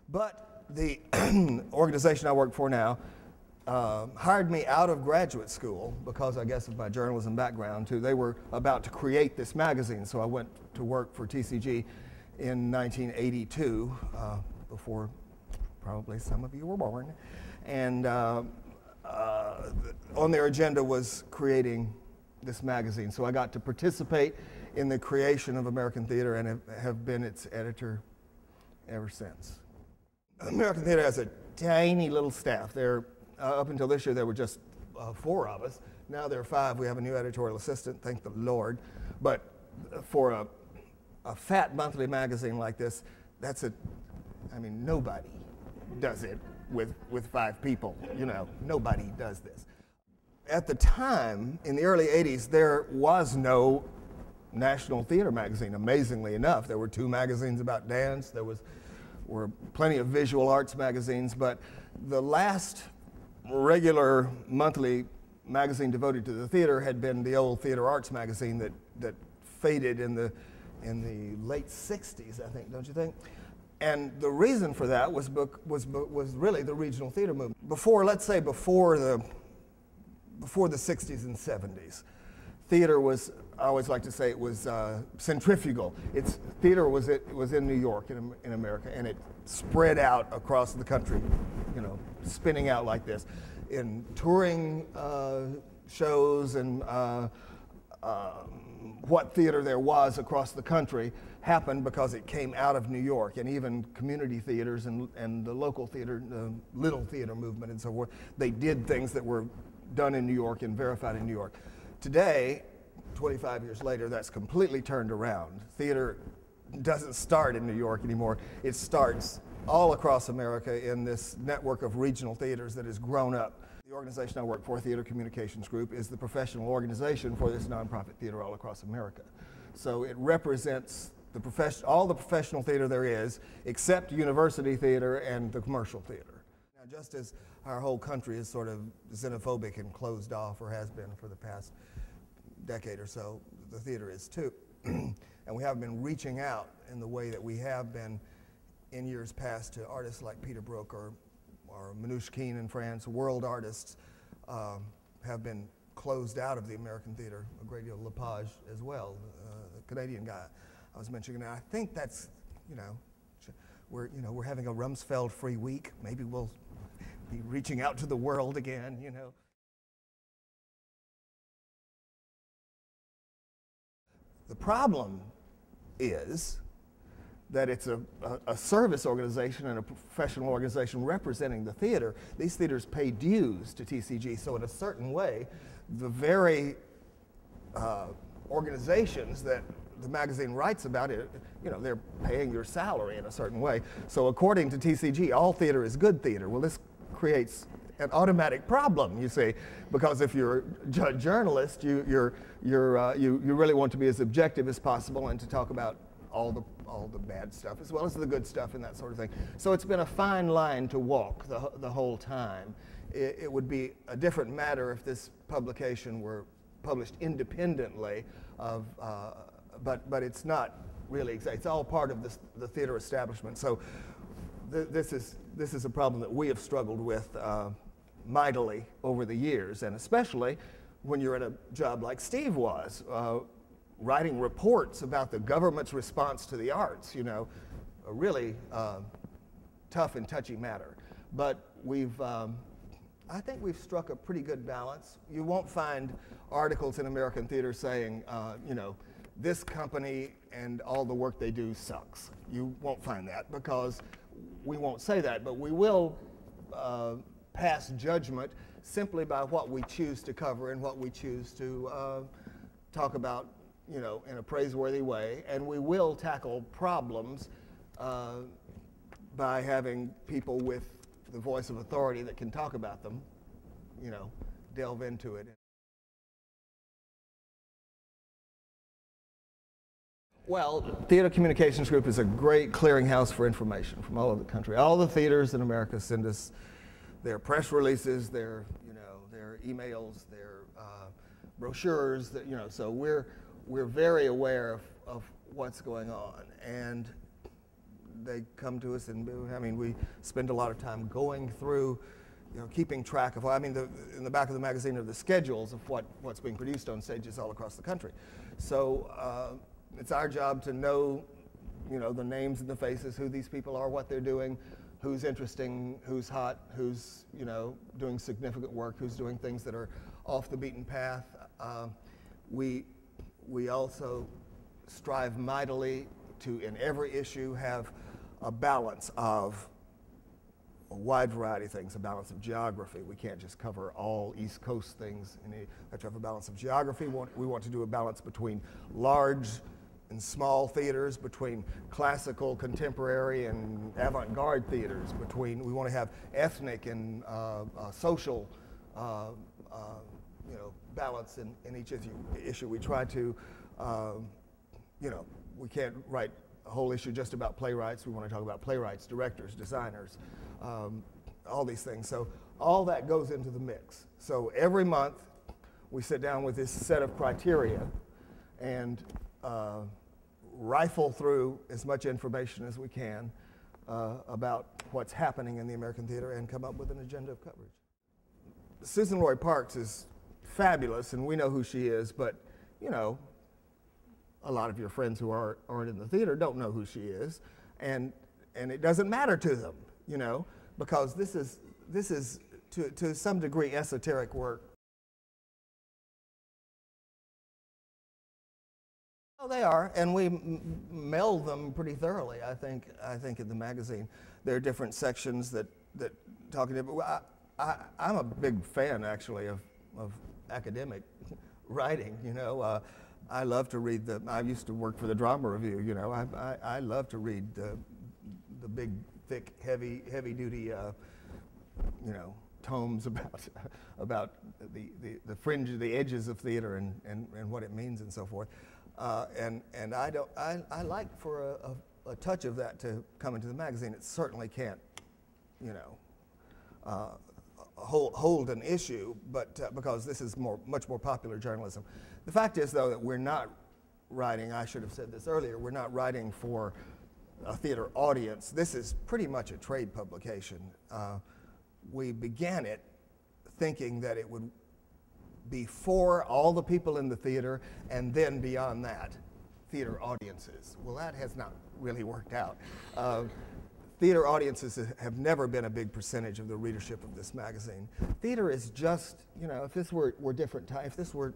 But the organization I work for now hired me out of graduate school because I guess of my journalism background too. They were about to create this magazine, so I went to work for TCG in 1982, before probably some of you were born. And on their agenda was creating this magazine. So I got to participate in the creation of American Theatre and have been its editor ever since. American Theatre has a tiny little staff. Up until this year, there were just 4 of us. Now there are 5. We have a new editorial assistant, thank the Lord. But for a fat monthly magazine like this, nobody does it with 5 people. Nobody does this. At the time, in the early 80s, there was no national theater magazine, amazingly enough. There were 2 magazines about dance. There were plenty of visual arts magazines, but the last regular monthly magazine devoted to the theater had been the old Theatre Arts magazine that faded in the late 60s, I think, don't you think? And the reason for that was really the regional theater movement. Before the 60s and 70s, theater was, I always like to say, it was centrifugal. Theater was in New York in America, and it spread out across the country, spinning out like this in touring shows and what theater there was across the country happened because it came out of New York, and even community theaters and the local theater, the little theater movement and so forth, they did things that were done in New York and verified in New York. Today, 25 years later, that's completely turned around. Theater doesn't start in New York anymore. It starts all across America in this network of regional theaters that has grown up. The organization I work for, Theater Communications Group, is the professional organization for this nonprofit theater all across America. So it represents all the professional theater there is, except university theater and the commercial theater. Now, just as our whole country is sort of xenophobic and closed off, or has been for the past decade or so, the theater is too. And we haven't been reaching out in the way that we have been in years past to artists like Peter Brook or Manouche Keane in France. World artists have been closed out of the American theater, a great deal. Lepage as well, the Canadian guy I was mentioning. And I think that's, we're having a Rumsfeld-free week. Maybe we'll be reaching out to the world again, The problem is that it's a service organization and a professional organization representing the theater. These theaters pay dues to TCG, so in a certain way, the very organizations that the magazine writes about, they're paying your salary in a certain way. So according to TCG, all theater is good theater. Well, this creates an automatic problem, you see, because if you're a journalist, you really want to be as objective as possible and to talk about all the bad stuff as well as the good stuff and that sort of thing. So it's been a fine line to walk the whole time. It would be a different matter if this publication were published independently of, but it's not really exact. It's all part of the theater establishment. So this is a problem that we have struggled with mightily over the years, and especially when you're in a job like Steve was, writing reports about the government's response to the arts, a really tough and touchy matter. But I think we've struck a pretty good balance. You won't find articles in American theater saying, this company and all the work they do sucks. You won't find that because we won't say that, but we will pass judgment simply by what we choose to cover and what we choose to talk about, in a praiseworthy way, and we will tackle problems by having people with the voice of authority that can talk about them, delve into it. Well, Theater Communications Group is a great clearinghouse for information from all over the country. All the theaters in America send us their press releases, their emails, their brochures. So we're very aware of what's going on. And they come to us, and I mean, we spend a lot of time going through, keeping track of, in the back of the magazine are the schedules of what's being produced on stages all across the country. So it's our job to know, the names and the faces, who these people are, what they're doing, who's interesting, who's hot, who's, doing significant work, who's doing things that are off the beaten path. We also strive mightily to, in every issue, have a balance of a wide variety of things, a balance of geography. We can't just cover all East Coast things. We have to have a balance of geography. We want to do a balance between large and small theaters, between classical, contemporary, and avant-garde theaters. We want to have ethnic and social, balance in each issue. We try to, we can't write a whole issue just about playwrights. We want to talk about playwrights, directors, designers, all these things. So all that goes into the mix. So every month we sit down with this set of criteria and rifle through as much information as we can about what's happening in the American theater and come up with an agenda of coverage. Susan Roy Parks is fabulous, and we know who she is, but a lot of your friends who aren't in the theater don't know who she is, and it doesn't matter to them, because this is to some degree esoteric work. Oh, they are, and we meld them pretty thoroughly. I think in the magazine there are different sections that talking about. I'm a big fan actually of academic writing. I love to read I used to work for the Drama Review. I love to read the big, thick, heavy duty, tomes about the fringe, the edges of theater and what it means and so forth. And I like for a touch of that to come into the magazine. It certainly can't, hold an issue, but because this is much more popular journalism. The fact is, though, that we're not writing, I should have said this earlier, we're not writing for a theater audience. This is pretty much a trade publication. We began it thinking that it would be for all the people in the theater, and then beyond that, theater audiences. Well, that has not really worked out. Theater audiences have never been a big percentage of the readership of this magazine. Theater is just, if this were different time, if this were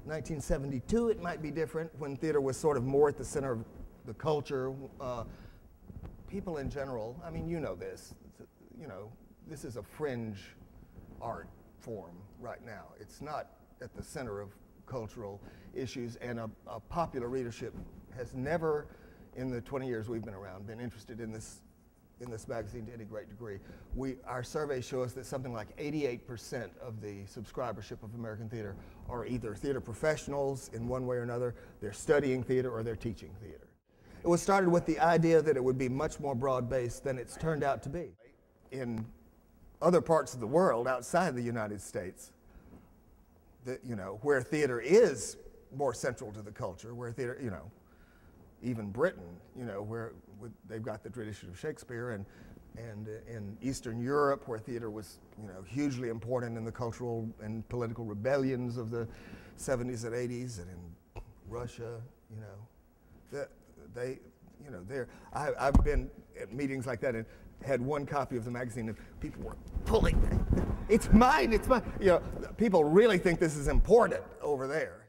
1972, it might be different, when theater was sort of more at the center of the culture. People in general, this, this is a fringe art form right now. It's not at the center of cultural issues, and a popular readership has never, in the 20 years we've been around, been interested in this magazine to any great degree. Our surveys show us that something like 88% of the subscribership of American theater are either theater professionals in one way or another, they're studying theater, or they're teaching theater. It was started with the idea that it would be much more broad-based than it's turned out to be. In other parts of the world outside the United States, where theater is more central to the culture, where theater, even Britain, where they've got the tradition of Shakespeare, and in Eastern Europe, where theater was, hugely important in the cultural and political rebellions of the 70s and 80s, and in Russia, I've been at meetings like that and had one copy of the magazine, and people were pulling, it's mine, it's mine. People really think this is important over there.